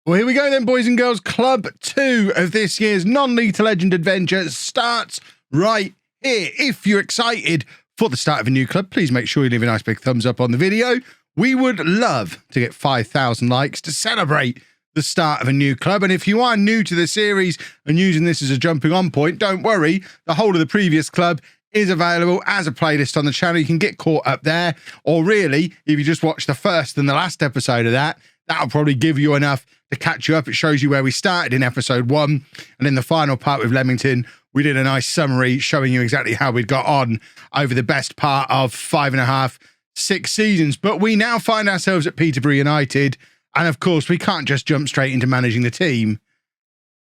Well, here we go then, boys and girls. Club 2 of this year's non-lethal legend adventure starts right here. If you're excited for the start of a new club, please make sure you leave a nice big thumbs up on the video. We would love to get 5,000 likes to celebrate the start of a new club. And if you are new to the series and using this as a jumping on point, don't worry. The whole of the previous club is available as a playlist on the channel. You can get caught up there. Or really, if you just watch the first and the last episode of that, that'll probably give you enough to catch you up. It shows you where we started in episode 1. And in the final part with Leamington, we did a nice summary showing you exactly how we'd got on over the best part of 5.5, 6 seasons. But we now find ourselves at Peterborough United. And of course, we can't just jump straight into managing the team.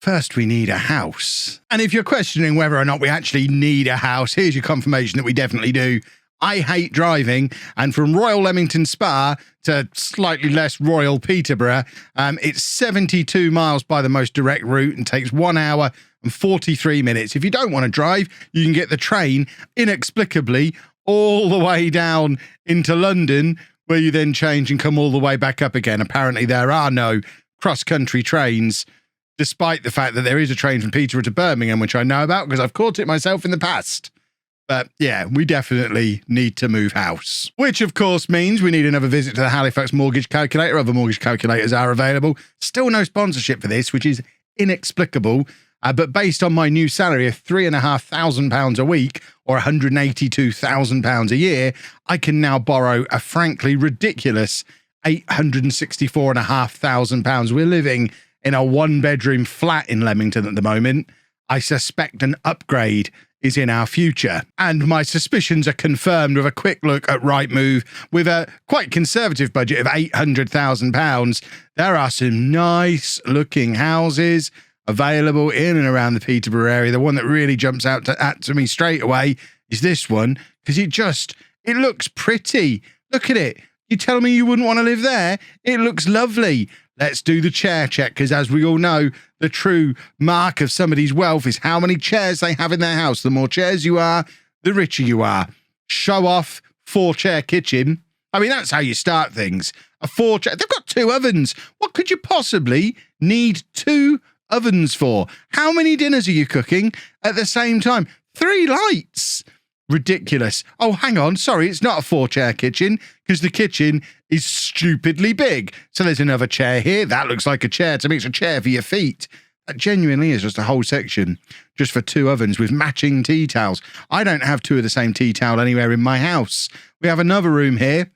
First, we need a house. And if you're questioning whether or not we actually need a house, here's your confirmation that we definitely do. I hate driving, and from Royal Leamington Spa to slightly less Royal Peterborough, it's 72 miles by the most direct route and takes 1 hour and 43 minutes. If you don't want to drive, you can get the train inexplicably all the way down into London, where you then change and come all the way back up again. Apparently, there are no cross-country trains, despite the fact that there is a train from Peterborough to Birmingham, which I know about because I've caught it myself in the past. But yeah, we definitely need to move house, which of course means we need another visit to the Halifax mortgage calculator. Other mortgage calculators are available. Still no sponsorship for this, which is inexplicable. But based on my new salary of £3,500 a week or £182,000 a year, I can now borrow a frankly ridiculous £864,500. We're living in a 1-bedroom flat in Leamington at the moment. I suspect an upgrade is in our future. And my suspicions are confirmed with a quick look at Rightmove. With a quite conservative budget of £800,000, there are some nice looking houses available in and around the Peterborough area. The one that really jumps out to me straight away is this one, because it looks pretty. Look at it. You tell me you wouldn't want to live there? It looks lovely. Let's do the chair check, because as we all know, the true mark of somebody's wealth is how many chairs they have in their house. The more chairs you are, the richer you are. Show off 4-chair kitchen. I mean, that's how you start things. A 4-chair. They've got 2 ovens. What could you possibly need 2 ovens for? How many dinners are you cooking at the same time? 3 lights. Ridiculous. Oh, hang on. Sorry, it's not a 4-chair kitchen because the kitchen is stupidly big. So there's another chair here. That looks like a chair to me. It's a chair for your feet. That genuinely is just a whole section just for 2 ovens with matching tea towels. I don't have 2 of the same tea towel anywhere in my house. We have another room here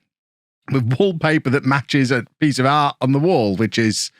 with wallpaper that matches a piece of art on the wall, which is,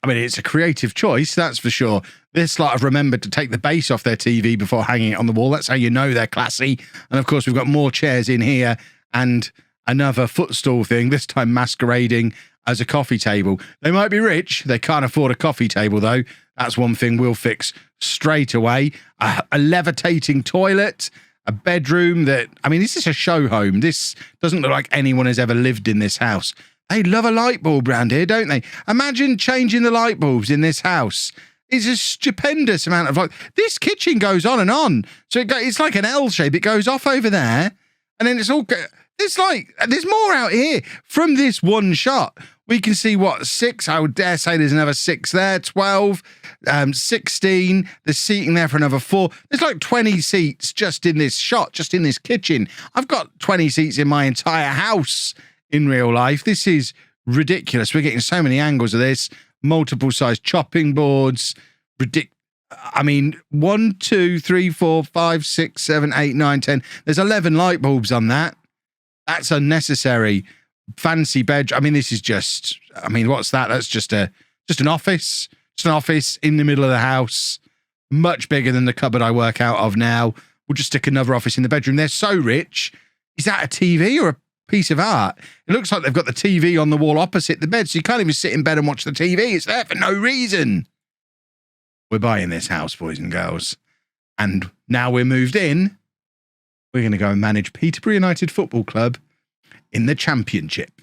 I mean, it's a creative choice, that's for sure. This lot have remembered to take the base off their TV before hanging it on the wall. That's how you know they're classy. And of course, we've got more chairs in here and another footstool thing, this time masquerading as a coffee table. They might be rich. They can't afford a coffee table, though. That's one thing we'll fix straight away. A levitating toilet, a bedroom that, I mean, this is a show home. This doesn't look like anyone has ever lived in this house. They love a light bulb around here, don't they? Imagine changing the light bulbs in this house. It's a stupendous amount of light. This kitchen goes on and on. So it's like an L shape. It goes off over there. And then it's all... It's like, there's more out here. From this one shot, we can see, 6? I would dare say there's another 6 there. 12, 16. There's seating there for another 4. There's like 20 seats just in this shot, just in this kitchen. I've got 20 seats in my entire house in real life. This is ridiculous. We're getting so many angles of this. Multiple size chopping boards. I mean, 1, 2, 3, 4, 5, 6, 7, 8, 9, 10. There's 11 light bulbs on that. That's unnecessary. Fancy bed. I mean, this is just, I mean, what's that? That's just an office. Just an office in the middle of the house. Much bigger than the cupboard I work out of now. We'll just stick another office in the bedroom. They're so rich. Is that a TV or a piece of art? It looks like they've got the TV on the wall opposite the bed, so you can't even sit in bed and watch the TV. It's there for no reason. We're buying this house, boys and girls. And now we're moved in, we're going to go and manage Peterborough United Football Club in the Championship.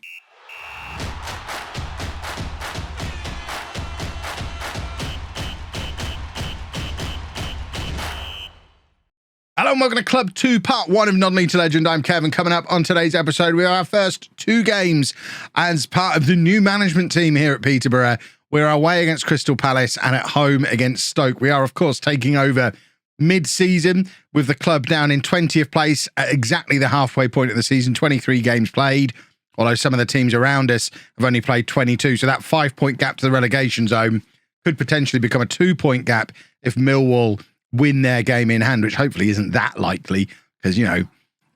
Hello and welcome to Club 2, Part 1 of Non-Lethal Legend. I'm Kevin. Coming up on today's episode, we have our first 2 games as part of the new management team here at Peterborough. We're away against Crystal Palace and at home against Stoke. We are, of course, taking over mid-season with the club down in 20th place at exactly the halfway point of the season, 23 games played, although some of the teams around us have only played 22. So that 5-point gap to the relegation zone could potentially become a 2-point gap if Millwall win their game in hand, which hopefully isn't that likely because, you know,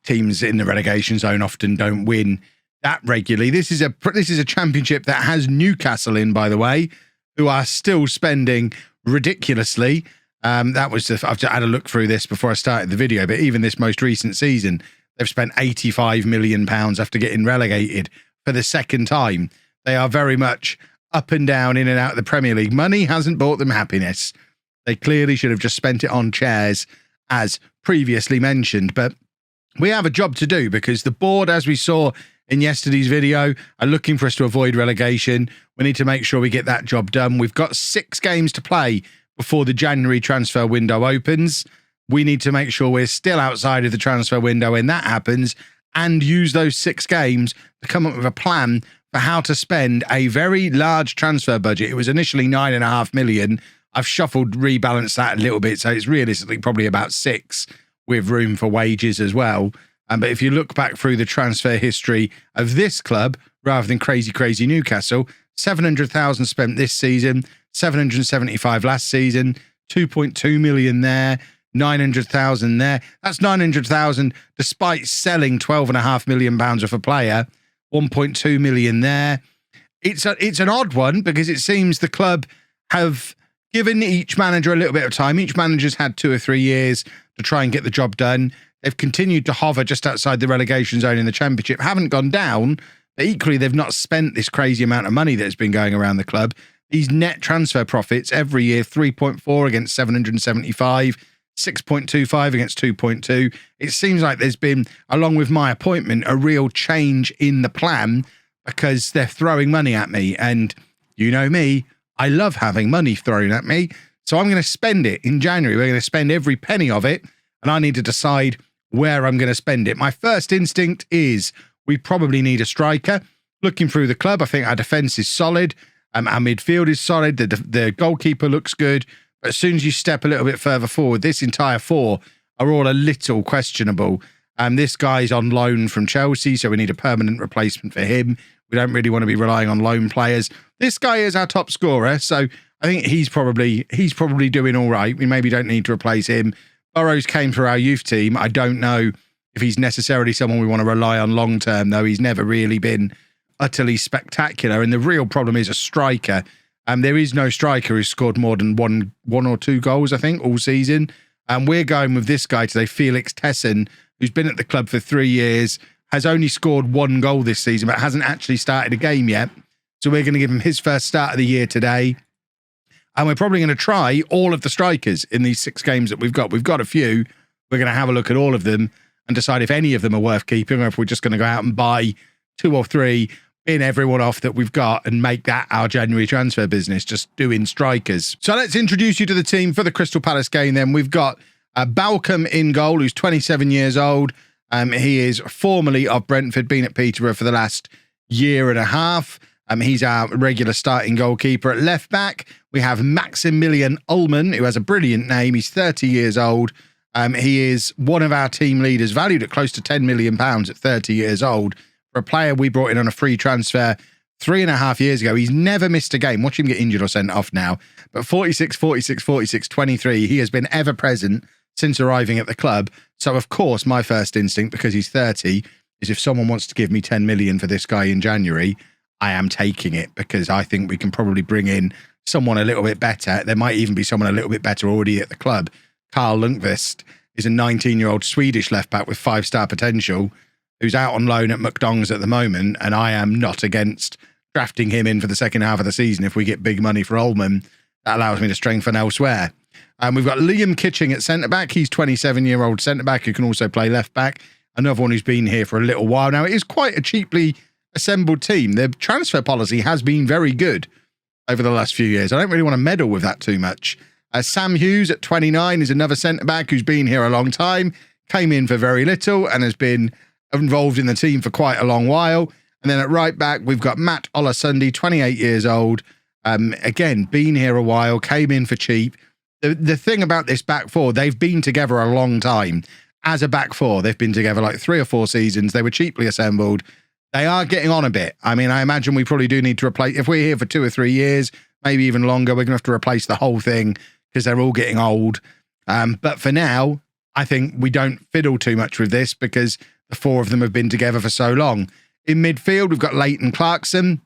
teams in the relegation zone often don't win that regularly. This is a championship that has Newcastle in, by the way, who are still spending ridiculously. I've had a look through this before I started the video, but even this most recent season, they've spent £85 million after getting relegated for the second time. They are very much up and down, in and out of the Premier League. Money hasn't bought them happiness. They clearly should have just spent it on chairs, as previously mentioned. But we have a job to do because the board, as we saw in yesterday's video, are looking for us to avoid relegation. We need to make sure we get that job done. We've got 6 games to play before the January transfer window opens. We need to make sure we're still outside of the transfer window when that happens and use those 6 games to come up with a plan for how to spend a very large transfer budget. It was initially £9.5 million. I've rebalanced that a little bit, so it's realistically probably about 6 with room for wages as well. But if you look back through the transfer history of this club, rather than crazy Newcastle, 700,000 spent this season, 775 last season, 2.2 million there, 900,000 there. That's 900,000 despite selling £12.5 million worth of player, 1.2 million there. It's an odd one because it seems the club have given each manager a little bit of time. Each manager's had 2 or 3 years to try and get the job done. They've continued to hover just outside the relegation zone in the Championship, haven't gone down, but equally they've not spent this crazy amount of money that's been going around the club. These net transfer profits every year, 3.4 against 775, 6.25 against 2.2. It seems like there's been, along with my appointment, a real change in the plan because they're throwing money at me. And you know me, I love having money thrown at me. So I'm going to spend it in January. We're going to spend every penny of it. And I need to decide where I'm going to spend it. My first instinct is we probably need a striker. Looking through the club, I think our defence is solid. Our midfield is solid. The goalkeeper looks good. But as soon as you step a little bit further forward, this entire 4 are all a little questionable. This guy's on loan from Chelsea, so we need a permanent replacement for him. We don't really want to be relying on loan players. This guy is our top scorer, so I think he's probably doing all right. We maybe don't need to replace him. Burrows came through our youth team. I don't know if he's necessarily someone we want to rely on long term, though. He's never really been utterly spectacular. And the real problem is a striker. There is no striker who's scored more than one or 2 goals, I think, all season. And we're going with this guy today, Felix Tesson, who's been at the club for 3 years, has only scored 1 goal this season, but hasn't actually started a game yet. So we're going to give him his first start of the year today. And we're probably going to try all of the strikers in these 6 games that we've got. We've got a few. We're going to have a look at all of them and decide if any of them are worth keeping or if we're just going to go out and buy 2 or 3, bin everyone off that we've got and make that our January transfer business, just doing strikers. So let's introduce you to the team for the Crystal Palace game then. We've got Balcom in goal, who's 27 years old. He is formerly of Brentford, been at Peterborough for the last year and a half. He's our regular starting goalkeeper. At left back, we have Maximilian Ullmann, who has a brilliant name. He's 30 years old. He is one of our team leaders, valued at close to £10 million at 30 years old. For a player we brought in on a free transfer 3.5 years ago, he's never missed a game. Watch him get injured or sent off now. But 46, 23, he has been ever present since arriving at the club. So, of course, my first instinct, because he's 30, is if someone wants to give me 10 million for this guy in January, I am taking it because I think we can probably bring in someone a little bit better. There might even be someone a little bit better already at the club. Carl Lundqvist is a 19-year-old Swedish left-back with 5-star potential who's out on loan at McDonald's at the moment, and I am not against drafting him in for the second half of the season if we get big money for Ullmann. That allows me to strengthen elsewhere. We've got Liam Kitching at centre-back. He's 27-year-old centre-back who can also play left-back. Another one who's been here for a little while now. It is quite a cheaply assembled team. The transfer policy has been very good over the last few years. I don't really want to meddle with that too much. Sam Hughes at 29 is another centre-back who's been here a long time, came in for very little and has been involved in the team for quite a long while. And then at right back, we've got Matt Olasunde, 28 years old, Again, been here a while, came in for cheap. The thing about this back four, they've been together a long time. As a back four, they've been together like 3 or 4 seasons. They were cheaply assembled. They are getting on a bit. I mean, I imagine we probably do need to replace, if we're here for 2 or 3 years, maybe even longer, we're going to have to replace the whole thing because they're all getting old. But for now, I think we don't fiddle too much with this because the 4 of them have been together for so long. In midfield, we've got Leighton Clarkson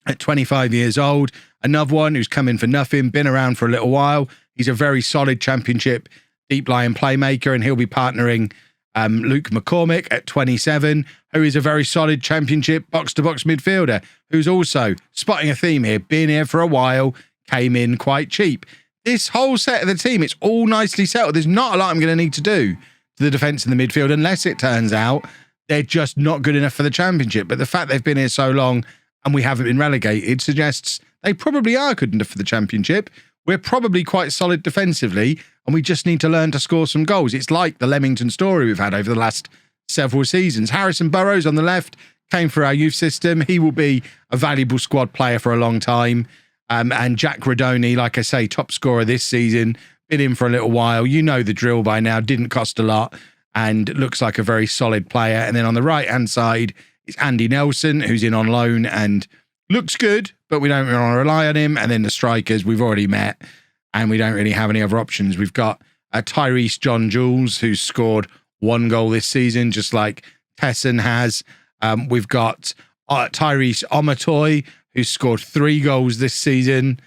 at 25 years old. Another one who's come in for nothing, been around for a little while. He's a very solid championship deep-lying playmaker, and he'll be partnering Luke McCormick at 27, who is a very solid championship box-to-box midfielder, who's also, spotting a theme here, been here for a while, came in quite cheap. This whole set of the team, it's all nicely settled. There's not a lot I'm going to need to do to the defence in the midfield unless it turns out they're just not good enough for the championship. But the fact they've been here so long and we haven't been relegated suggests they probably are good enough for the championship. We're probably quite solid defensively, and we just need to learn to score some goals. It's like the Leamington story we've had over the last several seasons. Harrison Burrows on the left came through our youth system. He will be a valuable squad player for a long time. And Jack Radoni, like I say, top scorer this season, been in for a little while. You know the drill by now, didn't cost a lot, and looks like a very solid player. And then on the right-hand side, it's Andy Nelson, who's in on loan and looks good, but we don't really want to rely on him. And then the strikers we've already met, and we don't really have any other options. We've got Tyrese John Jules, who's scored 1 goal this season, just like Tesson has. We've got Tyrese Omotoy, who's scored 3 goals this season.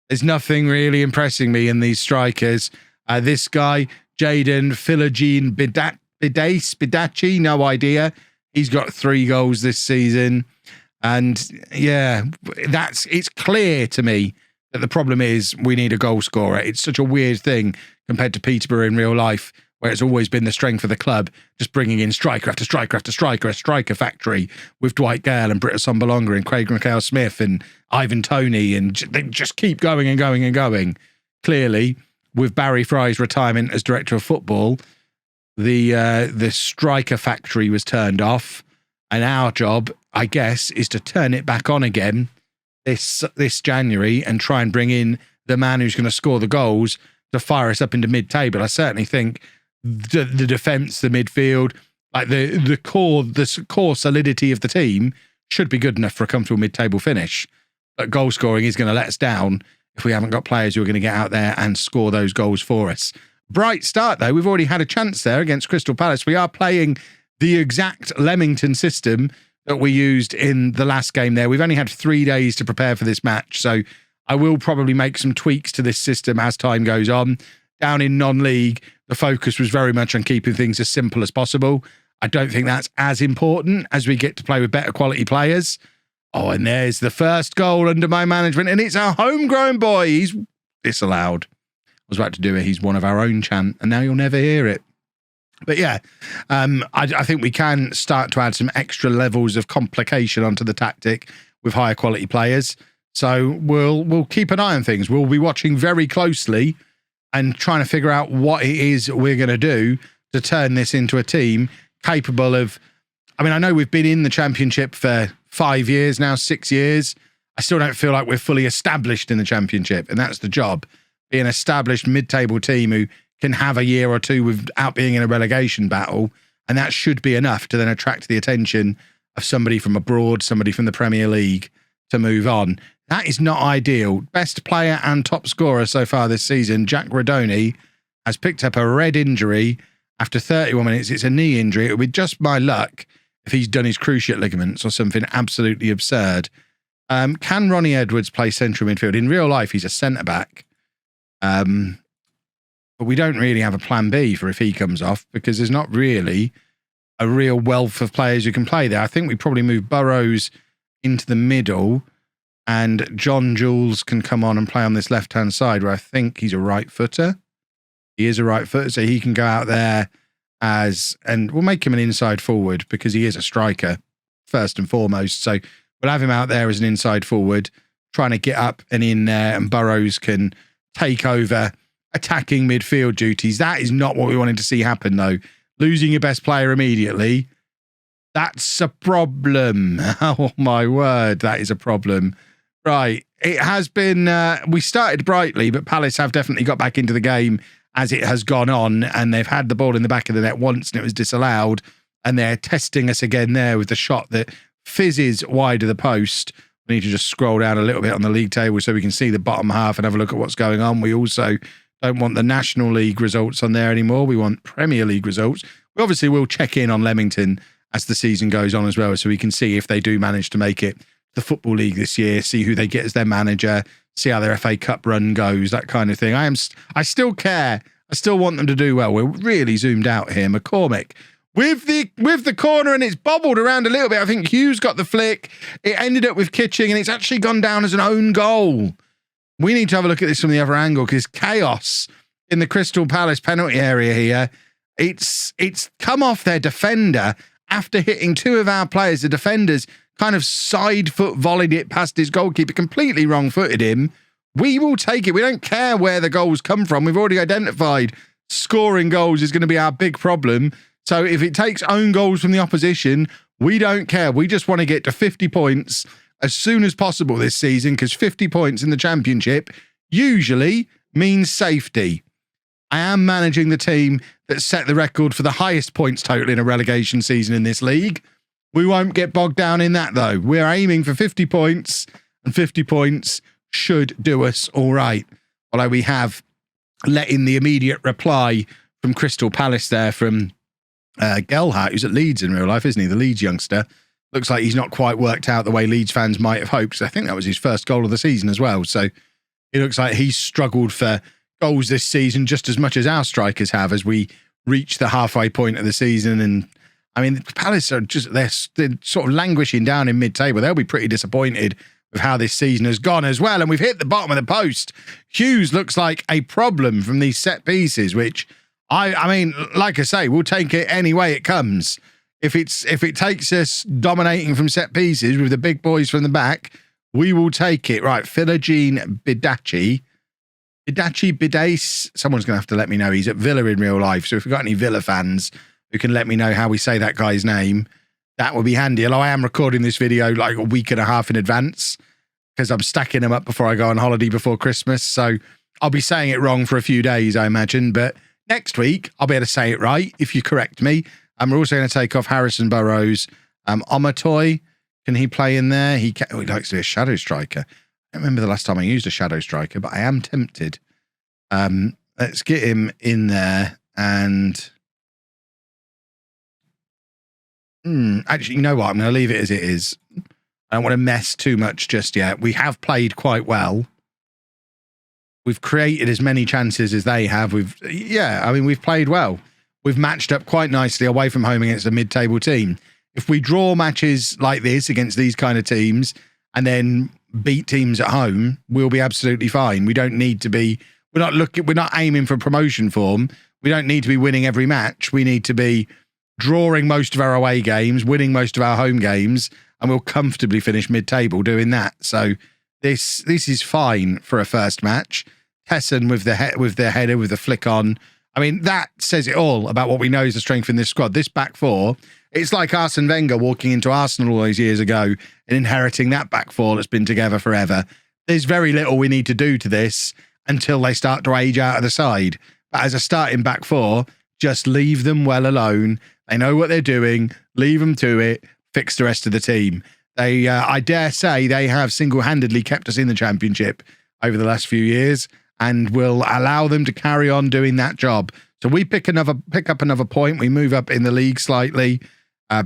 There's nothing really impressing me in these strikers. This guy, Jaden Philogene Bidaci, no idea. He's got 3 goals this season. And yeah, it's clear to me that the problem is we need a goal scorer. It's such a weird thing compared to Peterborough in real life, where it's always been the strength of the club, just bringing in striker after striker after striker, a striker factory with Dwight Gale and Britta Sombalonga and Craig McHale-Smith and Ivan Toney, and they just keep going and going and going. Clearly, with Barry Fry's retirement as director of football, the striker factory was turned off, and our job, I guess, is to turn it back on again this January and try and bring in the man who's going to score the goals to fire us up into mid-table. I certainly think the defence, the midfield, like the core solidity of the team should be good enough for a comfortable mid-table finish. But goal scoring is going to let us down if we haven't got players who are going to get out there and score those goals for us. Bright start, though. We've already had a chance there against Crystal Palace. We are playing the exact Leamington system that we used in the last game there. We've only had 3 days to prepare for this match, so I will probably make some tweaks to this system as time goes on. Down in non-league, the focus was very much on keeping things as simple as possible. I don't think that's as important as we get to play with better quality players. Oh, and there's the first goal under my management, and it's our homegrown boy. He's disallowed. I was about to do a "he's one of our own" chant, and now you'll never hear it. But yeah, I think we can start to add some extra levels of complication onto the tactic with higher quality players. So we'll keep an eye on things. We'll be watching very closely and trying to figure out what it is we're going to do to turn this into a team capable of... I mean, I know we've been in the championship for 5 years now, 6 years. I still don't feel like we're fully established in the championship, and that's the job. Be an established mid-table team who can have a year or two without being in a relegation battle, and that should be enough to then attract the attention of somebody from abroad, somebody from the Premier League to move on. That is not ideal. Best player and top scorer so far this season, Jack Radoni, has picked up a red injury after 31 minutes. It's a knee injury. It would be just my luck if he's done his cruciate ligaments or something absolutely absurd. Can Ronnie Edwards play central midfield? In real life, he's a centre-back. But we don't really have a plan B for if he comes off, because there's not really a real wealth of players who can play there. I think we probably move Burrows into the middle, and John Jules can come on and play on this left-hand side, where I think he's a right footer. He is a right footer, so he can go out there and we'll make him an inside forward because he is a striker first and foremost. So we'll have him out there as an inside forward, trying to get up and in there, and Burrows can take over attacking midfield duties. That is not what we wanted to see happen, though. Losing your best player immediately, that's a problem. Oh, my word, that is a problem. Right. It has been, we started brightly, but Palace have definitely got back into the game as it has gone on, and they've had the ball in the back of the net once and it was disallowed, and they're testing us again there with the shot that fizzes wide of the post. We need to just scroll down a little bit on the league table so we can see the bottom half and have a look at what's going on. We also don't want the National League results on there anymore. We want Premier League results. We obviously will check in on Leamington as the season goes on as well, so we can see if they do manage to make it the Football League this year, see who they get as their manager, see how their FA Cup run goes, that kind of thing. I still care. I still want them to do well. We're really zoomed out here. McCormick with the corner, and it's bobbled around a little bit. I think Hughes got the flick. It ended up with Kitching, and it's actually gone down as an own goal. We need to have a look at this from the other angle, because chaos in the Crystal Palace penalty area here. It's come off their defender after hitting two of our players. The defenders kind of side foot volleyed it past his goalkeeper, completely wrong-footed him. We will take it. We don't care where the goals come from. We've already identified scoring goals is going to be our big problem. So if it takes own goals from the opposition, we don't care. We just want to get to 50 points as soon as possible this season, because 50 points in the Championship usually means safety. I am managing the team that set the record for the highest points total in a relegation season in this league. We won't get bogged down in that, though. We're aiming for 50 points, and 50 points should do us all right. Although we have let in the immediate reply from Crystal Palace there from Gelhardt, who's at Leeds in real life, isn't he? The Leeds youngster. Looks like he's not quite worked out the way Leeds fans might have hoped. I think that was his first goal of the season as well. So it looks like he's struggled for goals this season just as much as our strikers have as we reach the halfway point of the season. And I mean, Palace are just, they're sort of languishing down in mid-table. They'll be pretty disappointed with how this season has gone as well. And we've hit the bottom of the post. Hughes looks like a problem from these set pieces, which I mean, like I say, we'll take it any way it comes. If it takes us dominating from set pieces with the big boys from the back, we will take it. Right, Philogene Bidace. Someone's going to have to let me know. He's at Villa in real life. So if we've got any Villa fans who can let me know how we say that guy's name, that would be handy. Although I am recording this video like a week and a half in advance because I'm stacking them up before I go on holiday before Christmas. So I'll be saying it wrong for a few days, I imagine. But next week, I'll be able to say it right if you correct me. And we're also going to take off Harrison Burrows. Omatoy, can he play in there? He likes to be a shadow striker. I don't remember the last time I used a shadow striker, but I am tempted. Let's get him in there. And actually, you know what? I'm going to leave it as it is. I don't want to mess too much just yet. We have played quite well. We've created as many chances as they have. We've played well. We've matched up quite nicely away from home against a mid-table team. If we draw matches like this against these kind of teams and then beat teams at home, we'll be absolutely fine. We don't need to be, we're not aiming for promotion form. We don't need to be winning every match. We need to be drawing most of our away games, winning most of our home games, and we'll comfortably finish mid-table doing that. So this is fine for a first match. Tesson with the header, with the flick on. I mean, that says it all about what we know is the strength in this squad. This back four, it's like Arsene Wenger walking into Arsenal all those years ago and inheriting that back four that's been together forever. There's very little we need to do to this until they start to age out of the side. But as a starting back four, just leave them well alone. They know what they're doing. Leave them to it. Fix the rest of the team. They, I dare say, they have single-handedly kept us in the Championship over the last few years, and will allow them to carry on doing that job. So we pick up another point. We move up in the league slightly.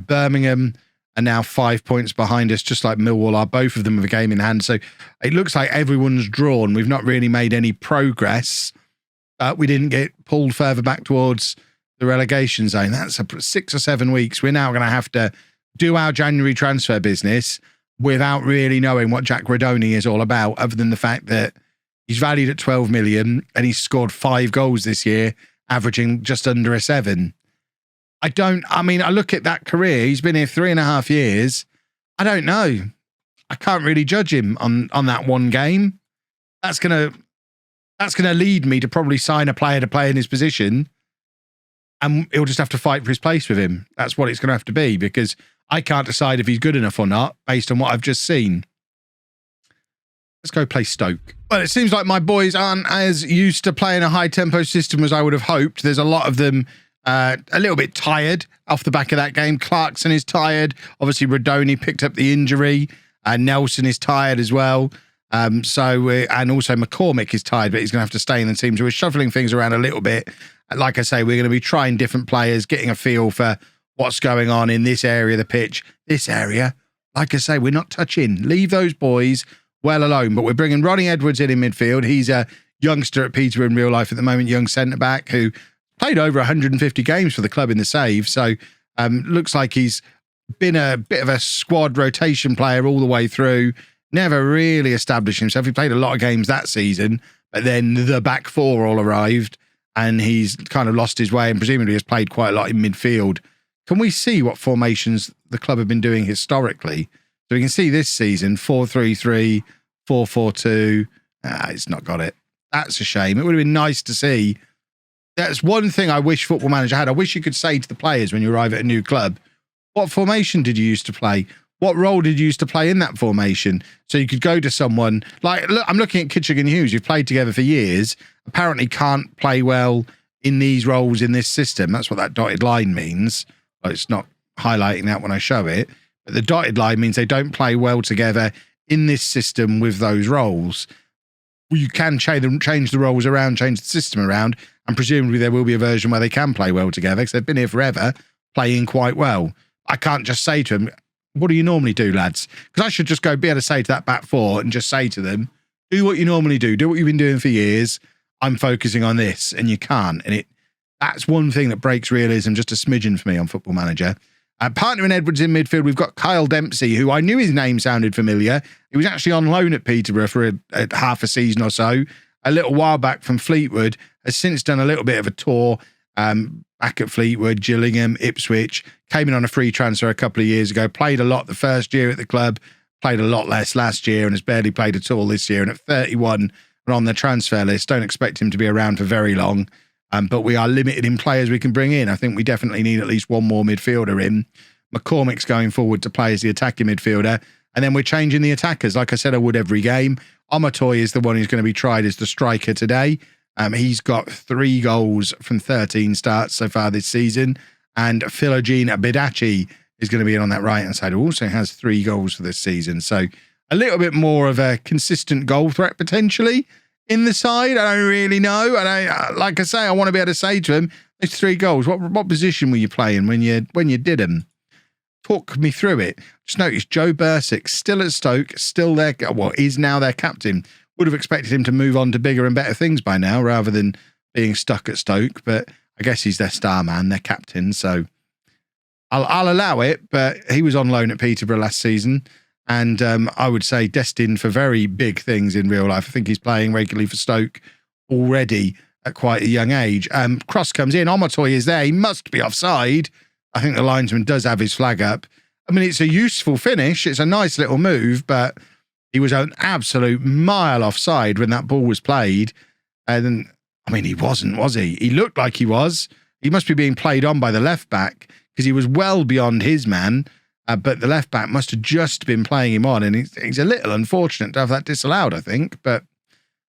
Birmingham are now 5 points behind us, just like Millwall are. Both of them have a game in hand. So it looks like everyone's drawn. We've not really made any progress. We didn't get pulled further back towards the relegation zone. That's 6 or 7 weeks. We're now going to have to do our January transfer business without really knowing what Jack Radoni is all about, other than the fact that he's valued at 12 million and he's scored 5 goals this year, averaging just under a 7. I look at that career. He's been here 3.5 years. I don't know. I can't really judge him on that one game. That's gonna lead me to probably sign a player to play in his position, and he'll just have to fight for his place with him. That's what it's going to have to be, because I can't decide if he's good enough or not based on what I've just seen. Let's go play Stoke. Well, it seems like my boys aren't as used to playing a high-tempo system as I would have hoped. There's a lot of them a little bit tired off the back of that game. Clarkson is tired. Obviously, Rodoni picked up the injury. Nelson is tired as well. And also McCormick is tired, but he's going to have to stay in the team. So we're shuffling things around a little bit. Like I say, we're going to be trying different players, getting a feel for what's going on in this area of the pitch. This area, like I say, we're not touching. Leave those boys well alone. But we're bringing Ronnie Edwards in midfield. He's a youngster at Peterborough in real life at the moment, young centre-back who played over 150 games for the club in the save. So looks like he's been a bit of a squad rotation player all the way through. Never really established himself. He played a lot of games that season, but then the back four all arrived and he's kind of lost his way and presumably has played quite a lot in midfield. Can we see what formations the club have been doing historically? So we can see this season, 4-3-3, 4-4-2. It's not got it. That's a shame. It would have been nice to see. That's one thing I wish Football Manager had. I wish you could say to the players when you arrive at a new club, what formation did you used to play? What role did you used to play in that formation? So you could go to someone like, look, I'm looking at Kitching and Hughes, who've played together for years, apparently can't play well in these roles in this system. That's what that dotted line means. Well, it's not highlighting that when I show it, but the dotted line means they don't play well together in this system with those roles. You can change the roles around, change the system around, and presumably there will be a version where they can play well together because they've been here forever, playing quite well. I can't just say to them, what do you normally do, lads? Because I should just be able to say to that back four and just say to them, do what you normally do. Do what you've been doing for years. I'm focusing on this, and you can't. And that's one thing that breaks realism just a smidgen for me on Football Manager. Partnering Edwards in midfield, we've got Kyle Dempsey, who I knew his name sounded familiar. He was actually on loan at Peterborough for a half a season or so, a little while back from Fleetwood, has since done a little bit of a tour back at Fleetwood, Gillingham, Ipswich, came in on a free transfer a couple of years ago, played a lot the first year at the club, played a lot less last year and has barely played at all this year. And at 31 and on the transfer list, don't expect him to be around for very long. But we are limited in players we can bring in. I think we definitely need at least one more midfielder in. McCormick's going forward to play as the attacking midfielder. And then we're changing the attackers, like I said I would every game. Omotoy is the one who's going to be tried as the striker today. He's got 3 goals from 13 starts so far this season. And Philogene Bidachi is going to be in on that right-hand side, who also has 3 goals for this season. So a little bit more of a consistent goal threat potentially in the side. I don't really know. And like I say, I want to be able to say to him, there's 3 goals. What position were you playing when you did them? Talk me through it. Just notice Joe Bursick still at Stoke, still there. Well, is now their captain. Would have expected him to move on to bigger and better things by now rather than being stuck at Stoke. But I guess he's their star man, their captain. So I'll allow it. But he was on loan at Peterborough last season. And I would say destined for very big things in real life. I think he's playing regularly for Stoke already at quite a young age. Cross comes in. Omotoy is there. He must be offside. I think the linesman does have his flag up. I mean, it's a useful finish. It's a nice little move, but he was an absolute mile offside when that ball was played. And I mean, he wasn't, was he? He looked like he was. He must be being played on by the left back because he was well beyond his man. But the left back must have just been playing him on, and he's a little unfortunate to have that disallowed, I think. But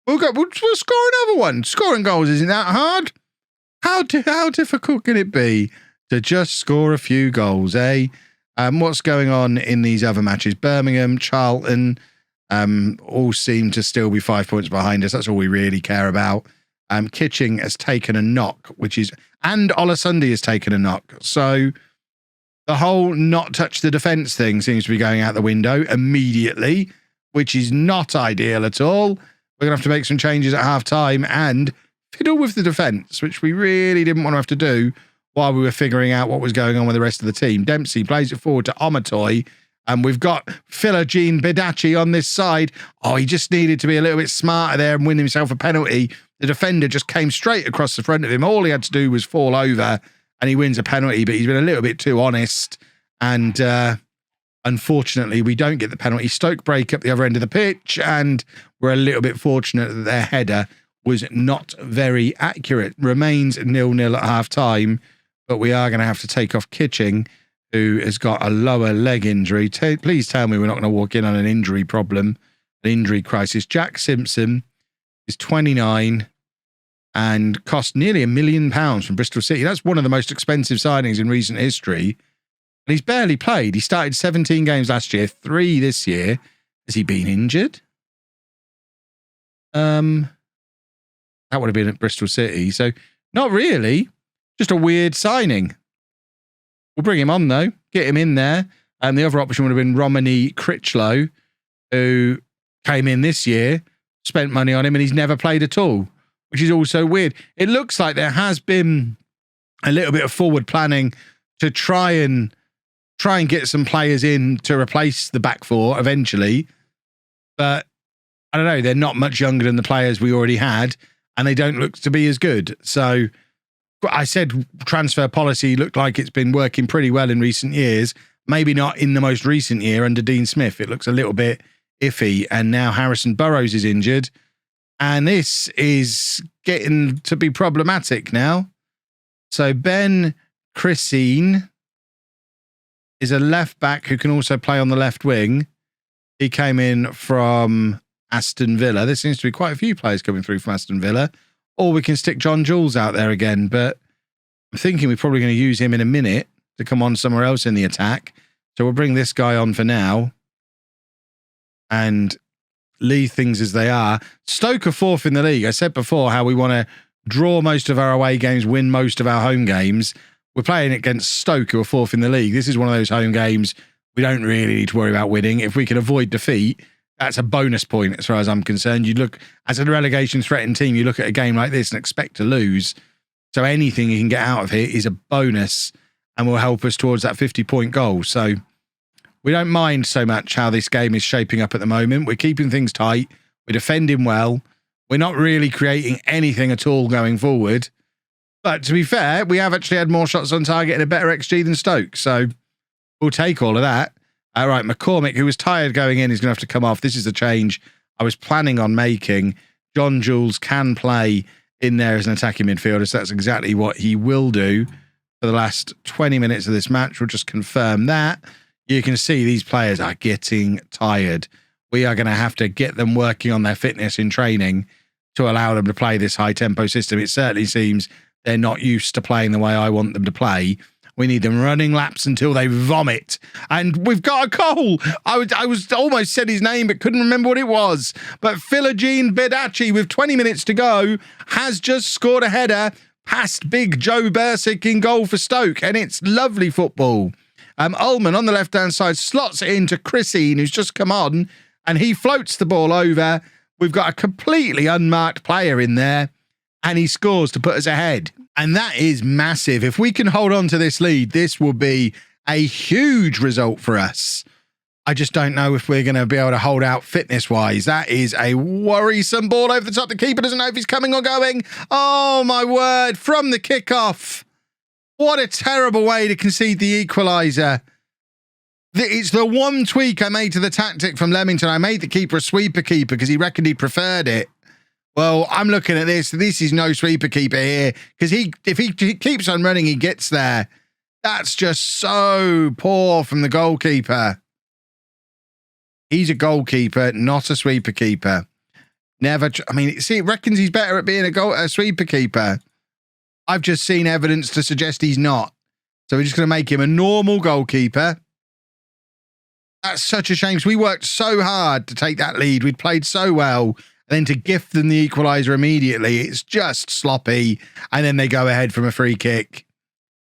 we'll score another one. Scoring goals isn't that hard. How difficult can it be to just score a few goals, eh? What's going on in these other matches? Birmingham, Charlton, all seem to still be 5 points behind us. That's all we really care about. Kitching has taken a knock, and Olasunde has taken a knock. So the whole not touch the defence thing seems to be going out the window immediately, which is not ideal at all. We're going to have to make some changes at half-time and fiddle with the defence, which we really didn't want to have to do while we were figuring out what was going on with the rest of the team. Dempsey plays it forward to Omotoy, and we've got Philogene Bidachi on this side. Oh, he just needed to be a little bit smarter there and win himself a penalty. The defender just came straight across the front of him. All he had to do was fall over, and he wins a penalty, but he's been a little bit too honest. And unfortunately, we don't get the penalty. Stoke break up the other end of the pitch, and we're a little bit fortunate that their header was not very accurate. Remains 0-0 at half-time, but we are going to have to take off Kitching, who has got a lower leg injury. Please tell me we're not going to walk in on an injury problem an injury crisis. Jack Simpson is 29 and cost nearly £1 million from Bristol City. That's one of the most expensive signings in recent history. And he's barely played. He started 17 games last year, 3 this year. Has he been injured? That would have been at Bristol City. So not really. Just a weird signing. We'll bring him on, though. Get him in there. And the other option would have been Romany Critchlow, who came in this year, spent money on him, and he's never played at all, which is also weird. It looks like there has been a little bit of forward planning to try and get some players in to replace the back four eventually. But I don't know, they're not much younger than the players we already had, and they don't look to be as good. So I said transfer policy looked like it's been working pretty well in recent years. Maybe not in the most recent year under Dean Smith. It looks a little bit iffy. And now Harrison Burrows is injured. And this is getting to be problematic now. So Ben Christine is a left back who can also play on the left wing. He came in from Aston Villa. There seems to be quite a few players coming through from Aston Villa. Or we can stick John Jules out there again. But I'm thinking we're probably going to use him in a minute to come on somewhere else in the attack. So we'll bring this guy on for now and leave things as they are. Stoke are 4th in the league. I said before how we want to draw most of our away games, win most of our home games. We're playing against Stoke, who are 4th in the league. This is one of those home games we don't really need to worry about winning. If we can avoid defeat, that's a bonus point as far as I'm concerned. You look, as a relegation threatened team, you look at a game like this and expect to lose. So anything you can get out of here is a bonus and will help us towards that 50-point goal. So we don't mind so much how this game is shaping up at the moment. We're keeping things tight. We're defending well. We're not really creating anything at all going forward. But to be fair, we have actually had more shots on target and a better XG than Stoke. So we'll take all of that. All right, McCormick, who was tired going in, is going to have to come off. This is the change I was planning on making. John Jules can play in there as an attacking midfielder, so that's exactly what he will do for the last 20 minutes of this match. We'll just confirm that. You can see these players are getting tired. We are going to have to get them working on their fitness in training to allow them to play this high-tempo system. It certainly seems they're not used to playing the way I want them to play. We need them running laps until they vomit. And we've got a goal. I was almost said his name, but couldn't remember what it was. But Philogene Bedachi, with 20 minutes to go, has just scored a header past big Joe Bursick in goal for Stoke. And it's lovely football. Ullman on the left-hand side slots it into Chrissine, who's just come on, and he floats the ball over. We've got a completely unmarked player in there, and he scores to put us ahead. And that is massive. If we can hold on to this lead, this will be a huge result for us. I just don't know if we're going to be able to hold out fitness-wise. That is a worrisome ball over the top. The keeper doesn't know if he's coming or going. Oh, my word. From the kickoff. What a terrible way to concede the equaliser. It's the one tweak I made to the tactic from Leamington. I made the keeper a sweeper keeper because he reckoned he preferred it. Well, I'm looking at this. This is no sweeper keeper here because if he keeps on running, he gets there. That's just so poor from the goalkeeper. He's a goalkeeper, not a sweeper keeper. Never. I mean, see, it reckons he's better at being a sweeper keeper. I've just seen evidence to suggest he's not. So we're just going to make him a normal goalkeeper. That's such a shame. We worked so hard to take that lead. We'd played so well. And then to gift them the equaliser immediately, it's just sloppy. And then they go ahead from a free kick.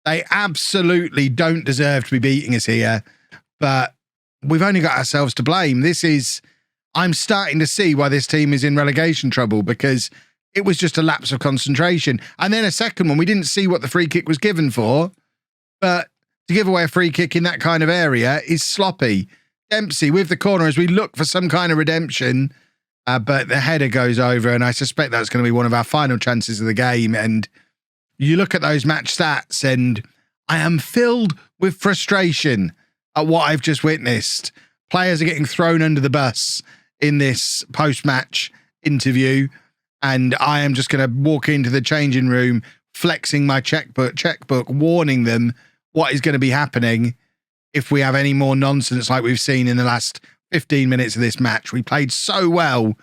They absolutely don't deserve to be beating us here. But we've only got ourselves to blame. I'm starting to see why this team is in relegation trouble, because it was just a lapse of concentration. And then a second one, we didn't see what the free kick was given for. But to give away a free kick in that kind of area is sloppy. Dempsey with the corner as we look for some kind of redemption. But the header goes over, and I suspect that's going to be one of our final chances of the game. And you look at those match stats, and I am filled with frustration at what I've just witnessed. Players are getting thrown under the bus in this post-match interview, and I am just going to walk into the changing room, flexing my checkbook, warning them what is going to be happening if we have any more nonsense like we've seen in the last 15 minutes of this match. We played so well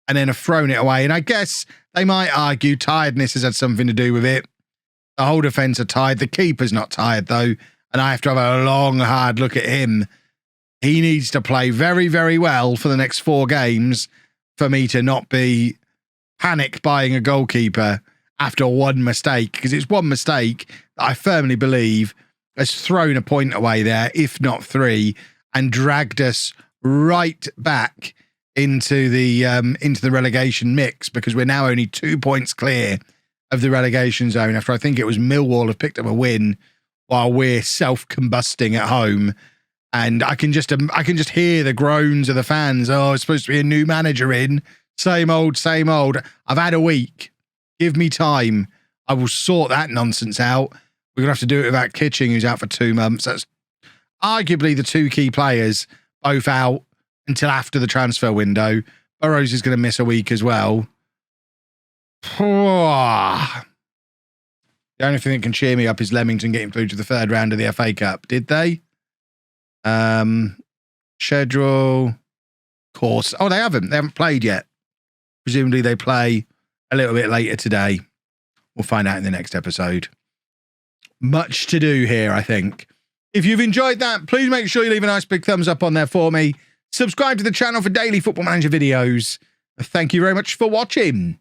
and then have thrown it away. And I guess they might argue tiredness has had something to do with it. The whole defence are tired. The keeper's not tired, though. And I have to have a long, hard look at him. He needs to play very, very well for the next 4 games for me to not be panic buying a goalkeeper after one mistake. Because it's one mistake that I firmly believe has thrown a point away there, if not 3, and dragged us right back into the relegation mix, because we're now only 2 points clear of the relegation zone after I think it was Millwall have picked up a win while we're self-combusting at home. And I can just hear the groans of the fans. Oh, it's supposed to be a new manager in. Same old, same old. I've had a week. Give me time. I will sort that nonsense out. We're going to have to do it without Kitching, who's out for 2 months. That's arguably the 2 key players, both out until after the transfer window. Burrows is going to miss a week as well. The only thing that can cheer me up is Leamington getting through to the 3rd round of the FA Cup. Did they? Schedule. Course. Oh, they haven't. They haven't played yet. Presumably they play a little bit later today. We'll find out in the next episode. Much to do here, I think. If you've enjoyed that, please make sure you leave a nice big thumbs up on there for me. Subscribe to the channel for daily Football Manager videos. Thank you very much for watching.